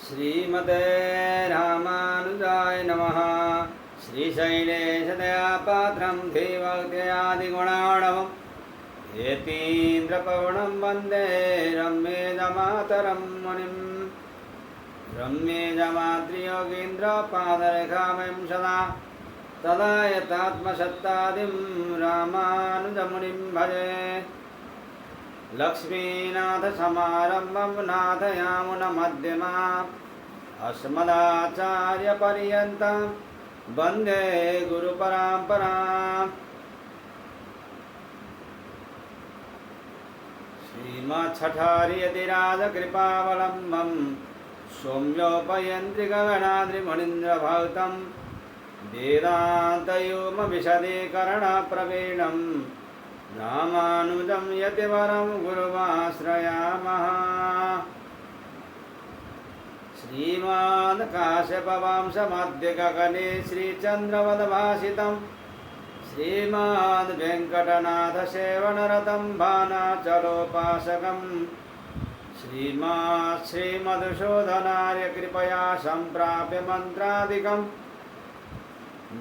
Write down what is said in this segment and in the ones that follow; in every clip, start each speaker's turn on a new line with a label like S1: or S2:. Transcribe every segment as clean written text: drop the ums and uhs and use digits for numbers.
S1: श्रीमते रामानुजाय नमः। श्रीशैलेशदयापात्रं धीभक्त्यादिगुणार्णवम् यतीन्द्रपवनं वन्दे रम्येजमातरं मुनिम्। रम्येजमातृयोगीन्द्रपादरेखामयं सदा तदा यतात्मसत्तादिं रामानुजमुनिं भजे। लक्ष्मीनाथसमारम्भं नाथयामुनमध्यमाम् अस्मदाचार्यपर्यन्तं वन्दे गुरुपरम्पराम्। श्रीमच्छठार्यतिराजकृपावलम्बं सौम्योपयन्त्रिगगनाद्रिमणीन्द्रभक्तं वेदान्तयोमविशदीकरणप्रवीणं रामानुजं यतिवरं गुरुमाश्रयामः। श्रीमद्काश्यपवंशमध्यगगने श्रीचन्द्रवदभासितं श्रीमद्वेङ्कटनाथसेवनरतं भानाचलोपासकं श्रीमधुसूदनार्यकृपया सम्प्राप्य मन्त्रादिकं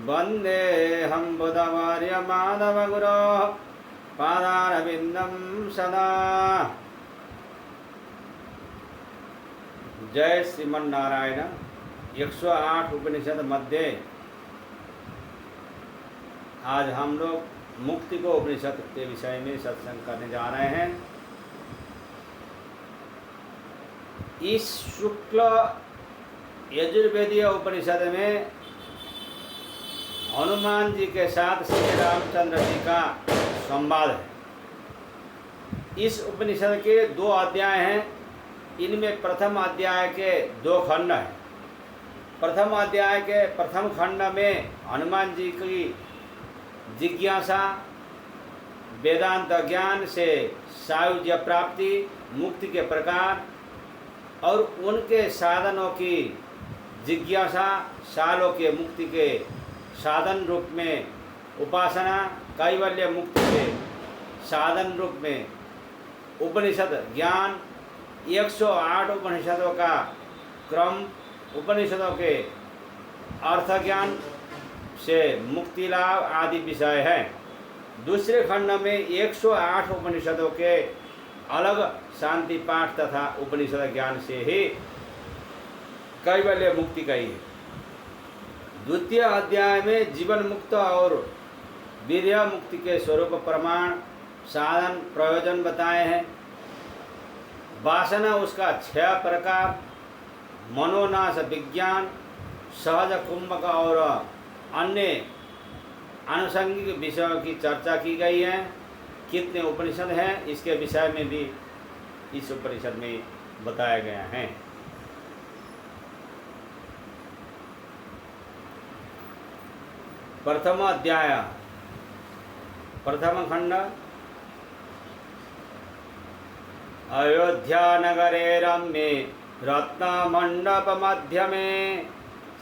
S1: वन्देऽहं बुधवर्यमाधवगुरोः पादारविन्दं सदा। जय श्रीमन्नारायण। 108 उपनिषद मध्य आज हम लोग मुक्ति को उपनिषद के विषय में सत्संग करने जा रहे हैं। इस शुक्ल यजुर्वेदीय उपनिषद में हनुमान जी के साथ श्री रामचंद्र जी का संवाद है। इस उपनिषद के 2 अध्याय हैं। इनमें प्रथम अध्याय के 2 खंड हैं। प्रथम अध्याय के प्रथम खंड में हनुमान जी की जिज्ञासा, वेदांत ज्ञान से सायुज्य प्राप्ति, मुक्ति के प्रकार और उनके साधनों की जिज्ञासा, सालों के मुक्ति के साधन रूप में उपासना, कैवल्य मुक्ति के साधन रूप में उपनिषद ज्ञान, 108 उपनिषदों का क्रम, उपनिषदों के अर्थ ज्ञान से मुक्ति लाभ आदि विषय है। दूसरे खंड में 108 उपनिषदों के अलग शांति पाठ तथा उपनिषद ज्ञान से ही कैवल्य मुक्ति कही है। द्वितीय अध्याय में जीवन मुक्त और वीर्य मुक्ति के स्वरूप प्रमाण, साधन, प्रयोजन बताए हैं। वासना उसका 6 प्रकार, मनोनाश विज्ञान, सहज कुंभक और अन्य आनुषंगिक विषयों की चर्चा की गई है। कितने उपनिषद हैं इसके विषय में भी इस उपनिषद में बताया गया है। प्रथम अध्याय प्रथम खंड। अयोध्या नगरे रम्ये रत्नमण्डप मध्यमे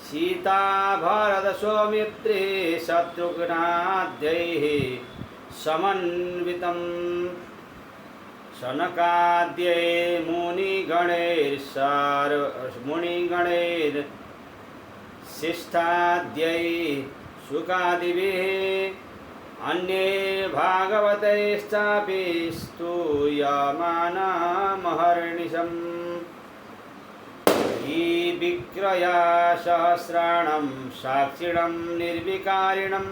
S1: सीता भरत सौमित्रे शत्रुघ्नाद्यैः समन्वितं शनकाद्यै मुनिगणैर्शिष्टाद्यै शुकादिभिः अन्ये भागवतैश्चापि स्तूयमाना महर्निशम् विक्रया सहस्राणं साक्षिणं निर्विकारिणं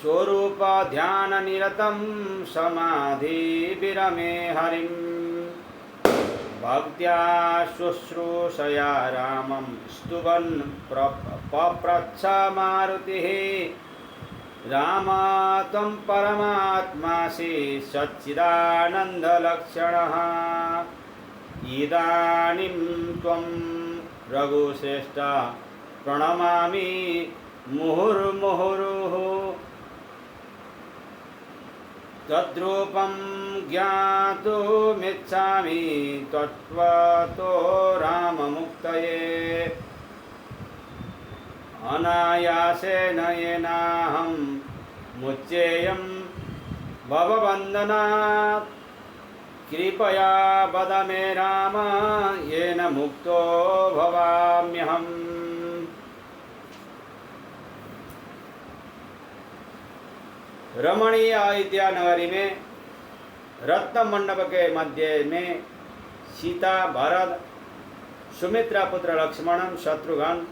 S1: स्वरूप ध्यान निरतं समाधिविरमे हरिं भक्त्या शुश्रूषया रामं स्तुवन् पप्रच्छ मारुतिः राम त्वं परमात्मासि सच्चिदानन्दलक्षणः इदानीं त्वं रघुश्रेष्ठ प्रणमामि मुहुर्मुहुरुः तद्रूपं ज्ञातुमिच्छामि तत्त्वतो राममुक्तये अनायासेन येनाहं मुच्येयं भवबन्धनात् कृपया वद मे राम येन मुक्तो भवाम्यहम्। रमणीय अयोध्या नगरी में रत्न मंडप के मध्य में सीता, भरत, सुमित्रा पुत्र लक्ष्मण, शत्रुघ्न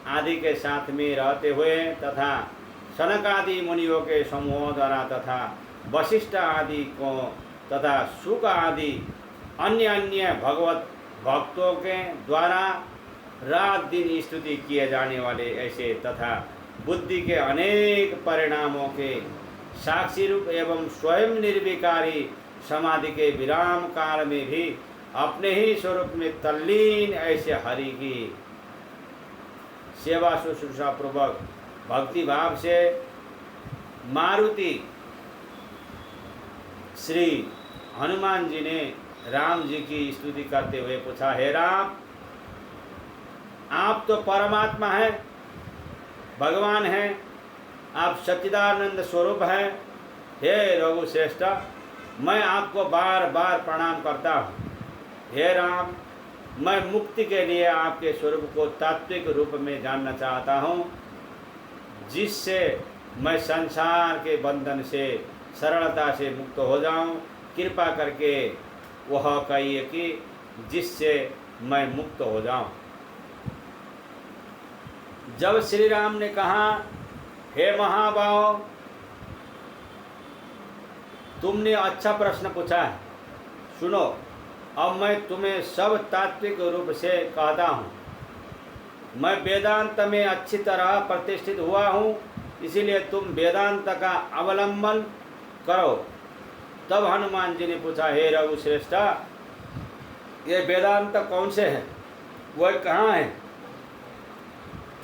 S1: आदि के साथ में रहते हुए तथा सनक आदि मुनियों के समूहों द्वारा तथा वशिष्ठ आदि को तथा शुक आदि अन्य अन्य भगवत भक्तों के द्वारा रात दिन स्तुति किए जाने वाले ऐसे तथा बुद्धि के अनेक परिणामों के साक्षी रूप एवं स्वयं निर्विकारी समाधि के विराम काल में भी अपने ही स्वरूप में तल्लीन ऐसे हरि की सेवा शुश्रूषा पूर्वक भक्ति भाव से मारुति श्री हनुमान जी ने राम जी की स्तुति करते हुए पूछा, हे राम, आप तो परमात्मा हैं, भगवान हैं, आप सच्चिदानंद स्वरूप हैं। हे रघुश्रेष्ठ, मैं आपको बार बार प्रणाम करता हूँ। हे राम, मैं मुक्ति के लिए आपके स्वरूप को तात्विक रूप में जानना चाहता हूँ, जिससे मैं संसार के बंधन से सरलता से मुक्त हो जाऊँ। कृपा करके वह कहिए कि जिससे मैं मुक्त हो जाऊँ। जब श्री राम ने कहा, हे महाभाव, तुमने अच्छा प्रश्न पूछा है, सुनो, अब मैं तुम्हें सब तात्विक रूप से कहता हूँ। मैं वेदांत में अच्छी तरह प्रतिष्ठित हुआ हूँ, इसीलिए तुम वेदांत का अवलंबन करो। तब हनुमान जी ने पूछा, हे रघुश्रेष्ठ, ये वेदांत कौन से हैं, वह कहाँ हैं,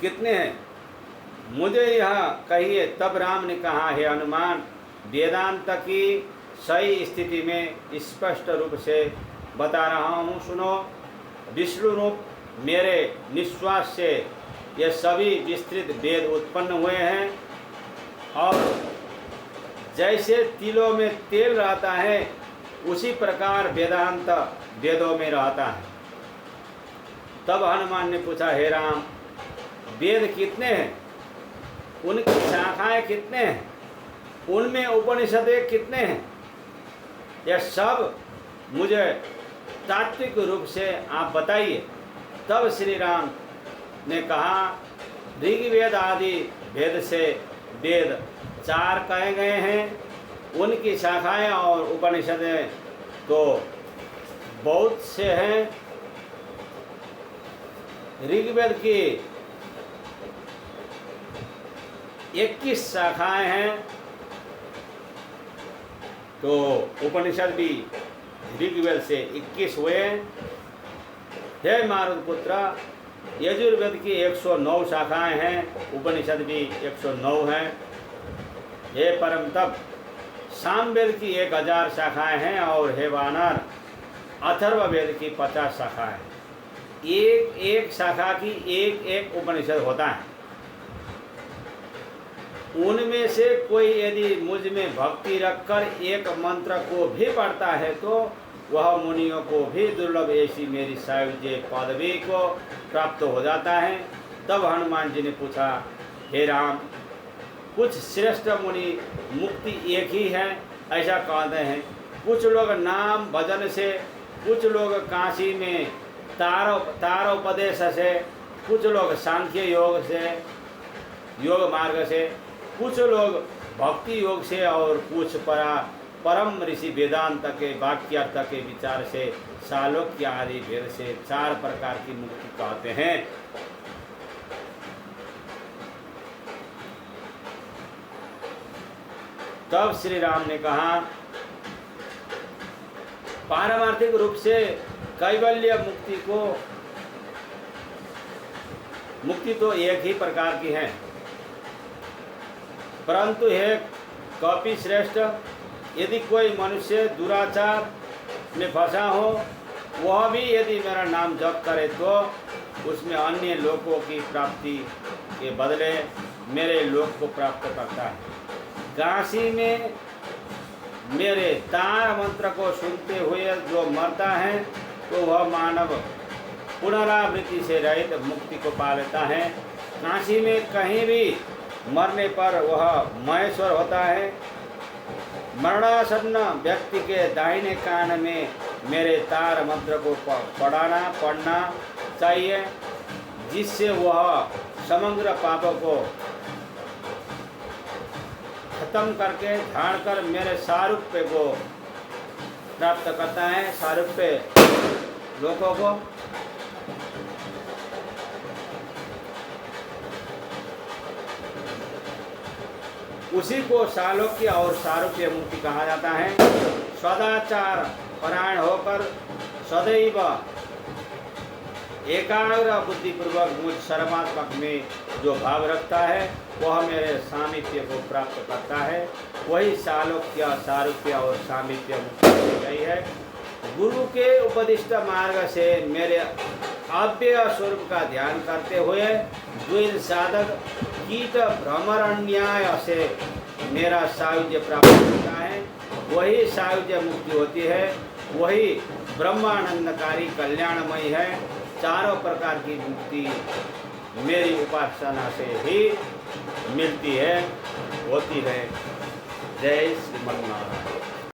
S1: कितने हैं, मुझे यह कहिए। तब राम ने कहा, हे हनुमान, वेदांत की सही स्थिति में स्पष्ट रूप से बता रहा हूँ, सुनो। विष्णु रूप मेरे निश्वास से ये सभी विस्तृत वेद उत्पन्न हुए हैं, और जैसे तिलों में तेल रहता है उसी प्रकार वेदांत वेदों में रहता है। तब हनुमान ने पूछा, हे राम, वेद कितने हैं, उनकी शाखाएं कितने हैं, उनमें उपनिषदें कितने हैं, यह सब मुझे तात्विक रूप से आप बताइए। तब श्री राम ने कहा, ऋग्वेद आदि वेद से वेद 4 कहे गए हैं, उनकी शाखाएं और उपनिषदें तो बहुत से हैं। ऋग्वेद की 21 शाखाएं हैं, तो उपनिषद भी ऋग्वेद से 21 हुए। हे मारुत पुत्र, यजुर्वेद की 109 शाखाएं हैं, उपनिषद भी 109 हैं। हे परम तप, सामवेद की 1000 शाखाएं हैं, और हे वानर, अथर्ववेद की 50 शाखाएं। एक एक शाखा की एक एक उपनिषद होता है। उनमें से कोई यदि मुझ में भक्ति रखकर एक मंत्र को भी पढ़ता है तो वह मुनियों को भी दुर्लभ ऐसी मेरी सायुज्य पदवी को प्राप्त हो जाता है। तब हनुमान जी ने पूछा, हे राम, कुछ श्रेष्ठ मुनि मुक्ति एक ही है ऐसा कहते हैं, कुछ लोग नाम भजन से, कुछ लोग काशी में तारोपदेश से, कुछ लोग सांख्य योग से, योग मार्ग से, कुछ लोग भक्ति योग से, और कुछ परम ऋषि वेदांत के वाक्यार्थ के विचार से, सालोक्य आदि भेद से 4 प्रकार की मुक्ति कहते हैं। तब श्री राम ने कहा, पारमार्थिक रूप से कैवल्य मुक्ति तो एक ही प्रकार की है, परंतु हे कपि श्रेष्ठ, यदि कोई मनुष्य दुराचार में फंसा हो, वह भी यदि मेरा नाम जप करे तो उसमें अन्य लोकों की प्राप्ति के बदले मेरे लोक को प्राप्त करता है। काशी में मेरे तार मंत्र को सुनते हुए जो मरता है तो वह मानव पुनरावृत्ति से रहित मुक्ति को पा लेता है। काशी में कहीं भी मरने पर वह महेश्वर होता है। मरणासन्न व्यक्ति के दाहिने कान में मेरे तार मंत्र को पढ़ना चाहिए, जिससे वह समग्र पापों को खत्म करके झाड़कर मेरे सारूप्य को प्राप्त करता है। सारूप्य लोगों को उसी को सालोक्य और सारूप्य मुक्ति कहा जाता है। सदाचार परायण होकर सदैव एकाग्र बुद्धिपूर्वक मुझ सर्वात्मक में जो भाव रखता है वह मेरे सामीप्य को प्राप्त करता है। वही सालोक्य, सारूप्य और सामीप्य मुक्ति गई है। गुरु के उपदिष्ट मार्ग से मेरे अव्यय स्वरूप का ध्यान करते हुए द्वैत साधक कीट भ्रमरन्याय से मेरा सायुज्य प्राप्त होता है। वही सायुज्य मुक्ति होती है। वही ब्रह्मानंदकारी कल्याणमयी है। चारों प्रकार की मुक्ति मेरी उपासना से ही मिलती है, होती है। जय श्रीमन्नारायण।